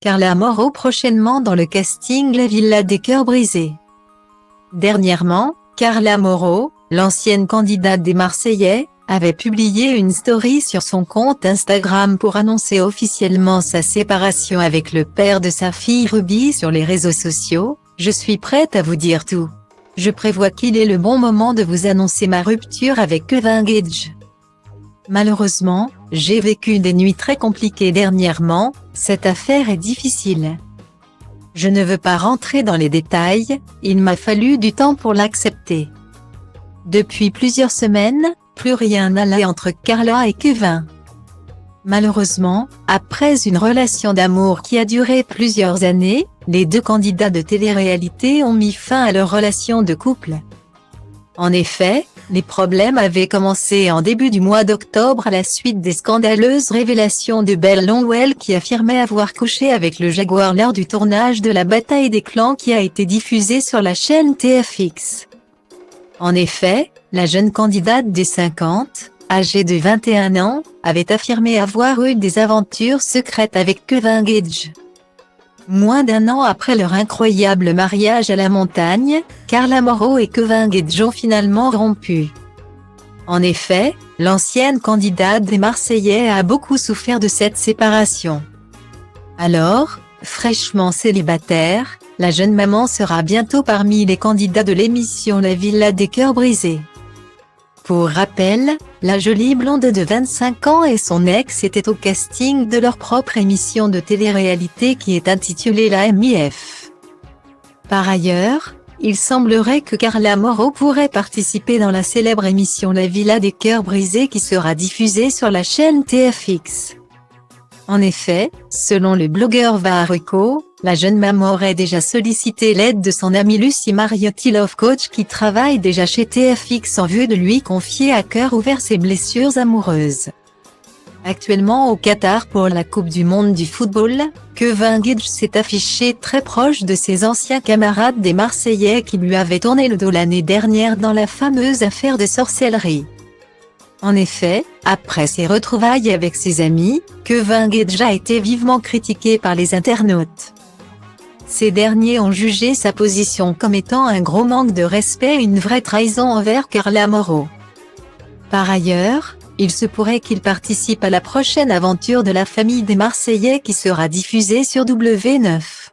Carla Moreau prochainement dans le casting La Villa des cœurs brisés. Dernièrement, Carla Moreau, l'ancienne candidate des Marseillais, avait publié une story sur son compte Instagram pour annoncer officiellement sa séparation avec le père de sa fille Ruby sur les réseaux sociaux. « Je suis prête à vous dire tout. Je prévois qu'il est le bon moment de vous annoncer ma rupture avec Kevin Gage. Malheureusement, j'ai vécu des nuits très compliquées dernièrement, cette affaire est difficile. Je ne veux pas rentrer dans les détails, il m'a fallu du temps pour l'accepter. Depuis plusieurs semaines, plus rien n'allait entre Carla et Kevin. Malheureusement, après une relation d'amour qui a duré plusieurs années, les deux candidats de télé-réalité ont mis fin à leur relation de couple. En effet, les problèmes avaient commencé en début du mois d'octobre à la suite des scandaleuses révélations de Belle Longwell qui affirmait avoir couché avec le Jaguar lors du tournage de La Bataille des clans qui a été diffusé sur la chaîne TFX. En effet, la jeune candidate des 50, âgée de 21 ans, avait affirmé avoir eu des aventures secrètes avec Kevin Gage. Moins d'un an après leur incroyable mariage à la montagne, Carla Moreau et Kevin Gage ont finalement rompu. En effet, l'ancienne candidate des Marseillais a beaucoup souffert de cette séparation. Alors, fraîchement célibataire, la jeune maman sera bientôt parmi les candidats de l'émission La Villa des cœurs brisés. Pour rappel, la jolie blonde de 25 ans et son ex étaient au casting de leur propre émission de télé-réalité qui est intitulée La MIF. Par ailleurs, il semblerait que Carla Moreau pourrait participer dans la célèbre émission La Villa des cœurs brisés qui sera diffusée sur la chaîne TFX. En effet, selon le blogueur Varuco, la jeune maman aurait déjà sollicité l'aide de son amie Lucie Mariotti Love Coach qui travaille déjà chez TFX en vue de lui confier à cœur ouvert ses blessures amoureuses. Actuellement au Qatar pour la Coupe du Monde du football, Kevin Gage s'est affiché très proche de ses anciens camarades des Marseillais qui lui avaient tourné le dos l'année dernière dans la fameuse affaire de sorcellerie. En effet, après ses retrouvailles avec ses amis, Kevin Gage a été vivement critiqué par les internautes. Ces derniers ont jugé sa position comme étant un gros manque de respect et une vraie trahison envers Carla Moreau. Par ailleurs, il se pourrait qu'il participe à la prochaine aventure de la famille des Marseillais qui sera diffusée sur W9.